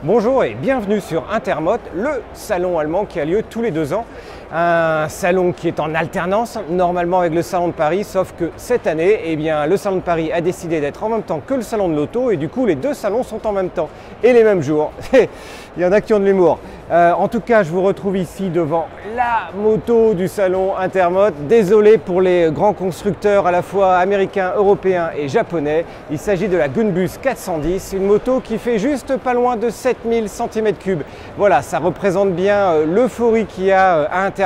Bonjour et bienvenue sur Intermot, le salon allemand qui a lieu tous les 2 ans. Un salon qui est en alternance normalement avec le salon de Paris, sauf que cette année, le salon de Paris a décidé d'être en même temps que le salon de l'auto et du coup les deux salons sont en même temps et les mêmes jours. Il y en a qui ont de l'humour. En tout cas, je vous retrouve ici devant la moto du salon Intermot. Désolé pour les grands constructeurs à la fois américains, européens et japonais. Il s'agit de la Gunbus 410, une moto qui fait juste pas loin de 7000 cm3. Voilà, ça représente bien l'euphorie qu'il y a à Intermot.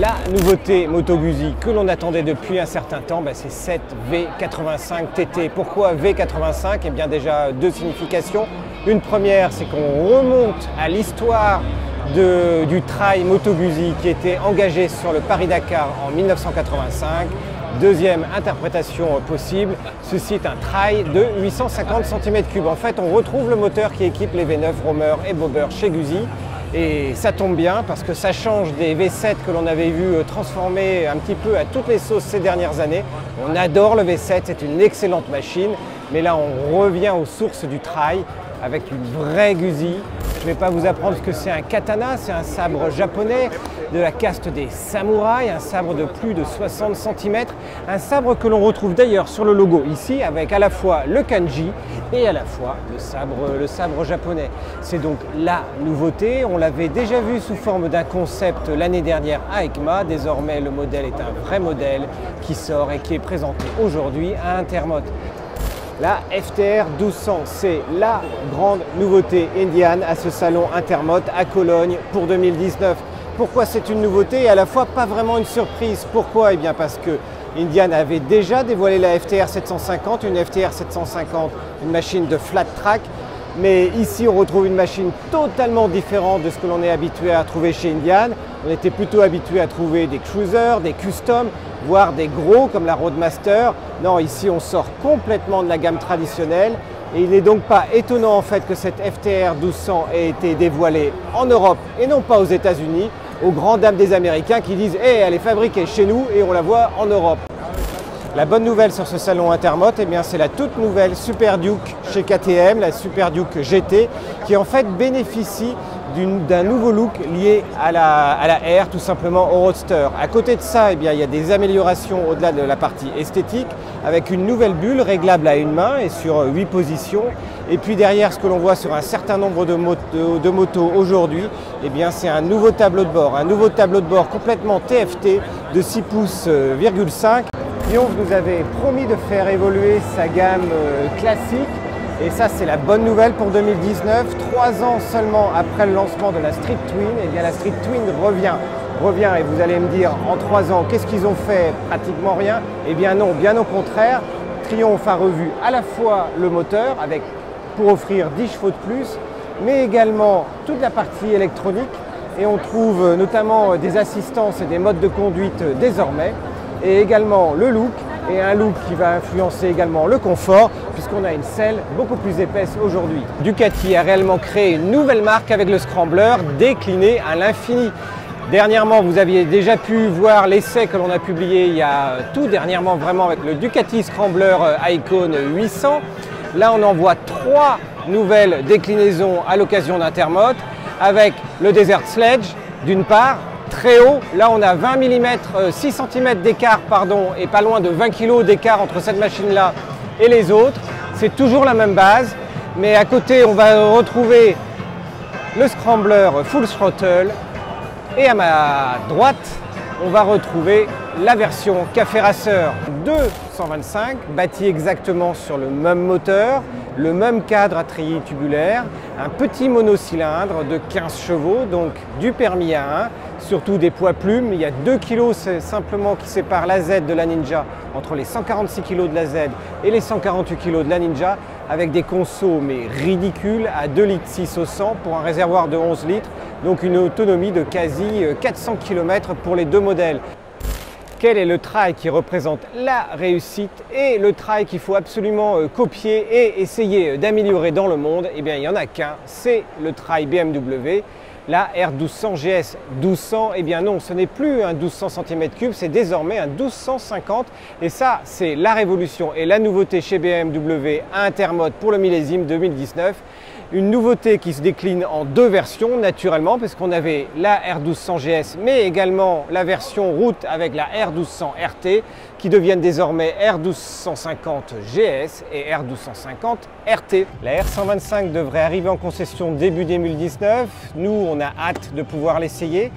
La nouveauté Moto Guzzi que l'on attendait depuis un certain temps, c'est cette V85 TT. Pourquoi V85? Eh bien déjà deux significations. Une première, c'est qu'on remonte à l'histoire du trail Moto Guzzi qui était engagé sur le Paris-Dakar en 1985. Deuxième interprétation possible, ceci est un trail de 850 cm3. En fait, on retrouve le moteur qui équipe les V9 Romer et Bobber chez Guzzi. Et ça tombe bien parce que ça change des V7 que l'on avait vu transformer un petit peu à toutes les sauces ces dernières années. On adore le V7, c'est une excellente machine, mais là on revient aux sources du trail avec une vraie Guzzi. Je ne vais pas vous apprendre ce que c'est un katana, c'est un sabre japonais de la caste des samouraïs, un sabre de plus de 60 cm, un sabre que l'on retrouve d'ailleurs sur le logo ici avec à la fois le kanji et à la fois le sabre japonais. C'est donc la nouveauté, on l'avait déjà vu sous forme d'un concept l'année dernière à EICMA, désormais le modèle est un vrai modèle qui sort et qui est présenté aujourd'hui à Intermot. La FTR 1200, c'est la grande nouveauté Indian à ce salon Intermot à Cologne pour 2019. Pourquoi c'est une nouveauté et à la fois pas vraiment une surprise? Pourquoi? Eh bien parce que Indian avait déjà dévoilé la FTR 750, une FTR 750, une machine de flat track. Mais ici, on retrouve une machine totalement différente de ce que l'on est habitué à trouver chez Indian. On était plutôt habitué à trouver des cruisers, des customs, voire des gros comme la Roadmaster. Non, ici, on sort complètement de la gamme traditionnelle. Et il n'est donc pas étonnant en fait que cette FTR 1200 ait été dévoilée en Europe et non pas aux États-Unis, aux grandes dames des Américains qui disent hey, elle est fabriquée chez nous et on la voit en Europe. La bonne nouvelle sur ce salon Intermot, c'est la toute nouvelle Super Duke chez KTM, la Super Duke GT, qui en fait bénéficie d'un nouveau look lié à la R, tout simplement au roadster. À côté de ça, il y a des améliorations au-delà de la partie esthétique, avec une nouvelle bulle réglable à une main et sur 8 positions. Et puis derrière, ce que l'on voit sur un certain nombre de motos aujourd'hui, c'est un nouveau tableau de bord, complètement TFT de 6 pouces, 5. Triumph nous avait promis de faire évoluer sa gamme classique et ça c'est la bonne nouvelle pour 2019. 3 ans seulement après le lancement de la Street Twin, la Street Twin revient et vous allez me dire en 3 ans qu'est-ce qu'ils ont fait? Pratiquement rien. Eh bien non, bien au contraire. Triumph a revu à la fois le moteur pour offrir 10 chevaux de plus mais également toute la partie électronique. Et on trouve notamment des assistances et des modes de conduite désormais, et également le look, et un look qui va influencer également le confort, puisqu'on a une selle beaucoup plus épaisse aujourd'hui. Ducati a réellement créé une nouvelle marque avec le Scrambler, décliné à l'infini. Dernièrement, vous aviez déjà pu voir l'essai que l'on a publié il y a tout dernièrement vraiment avec le Ducati Scrambler Icon 800. Là, on en voit 3 nouvelles déclinaisons à l'occasion d'Intermote, avec le Desert Sledge d'une part, très haut. Là, on a 20 mm, 6 cm d'écart, et pas loin de 20 kg d'écart entre cette machine-là et les autres. C'est toujours la même base, mais à côté, on va retrouver le Scrambler Full Throttle. Et à ma droite, on va retrouver la version Café Racer 225, bâtie exactement sur le même moteur, le même cadre à treillis tubulaire, un petit monocylindre de 15 chevaux, donc du permis A1, surtout des poids plumes. Il y a 2 kg simplement qui séparent la Z de la Ninja, entre les 146 kg de la Z et les 148 kg de la Ninja, avec des consos mais ridicules à 2,6 litres au 100 pour un réservoir de 11 litres, donc une autonomie de quasi 400 km pour les deux modèles. Quel est le trail qui représente la réussite et le trail qu'il faut absolument copier et essayer d'améliorer dans le monde? Eh bien, il n'y en a qu'un, c'est le trail BMW. La R1200 GS 1200, eh bien non, ce n'est plus un 1200 cm3, c'est désormais un 1250. Et ça, c'est la révolution et la nouveauté chez BMW à Intermote pour le millésime 2019. Une nouveauté qui se décline en 2 versions naturellement, parce qu'on avait la R1200 GS, mais également la version route avec la R1200 RT, qui deviennent désormais R1250 GS et R1250 RT. La R125 devrait arriver en concession début 2019. Nous, on a hâte de pouvoir l'essayer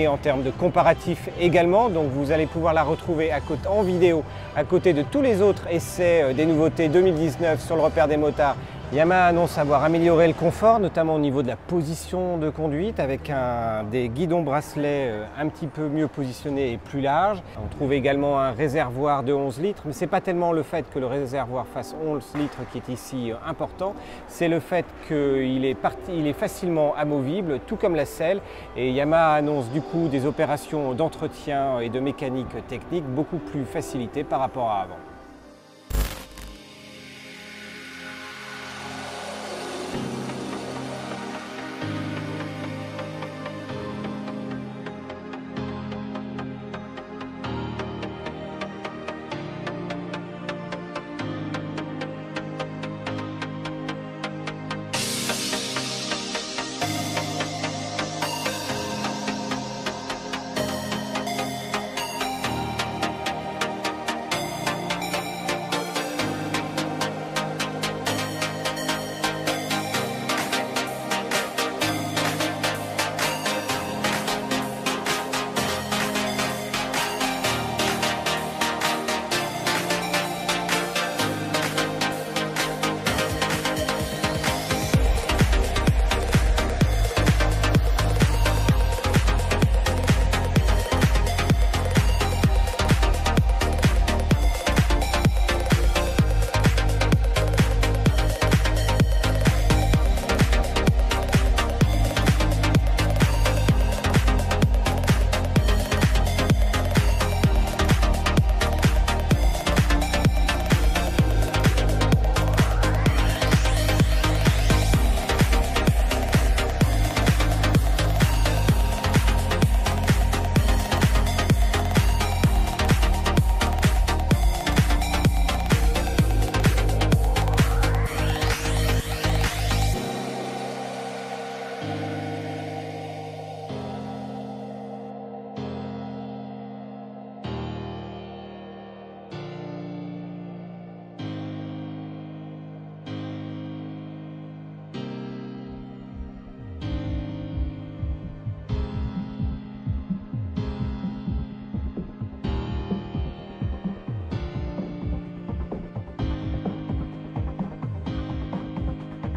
en termes de comparatif également. Donc vous allez pouvoir la retrouver en vidéo à côté de tous les autres essais des nouveautés 2019 sur le repère des motards. Yamaha annonce avoir amélioré le confort, notamment au niveau de la position de conduite, avec des guidons bracelets un petit peu mieux positionnés et plus larges. On trouve également un réservoir de 11 litres, mais ce n'est pas tellement le fait que le réservoir fasse 11 litres qui est ici important, c'est le fait qu'il est facilement amovible, tout comme la selle. Et Yamaha annonce du coup des opérations d'entretien et de mécanique technique beaucoup plus facilitées par rapport à avant.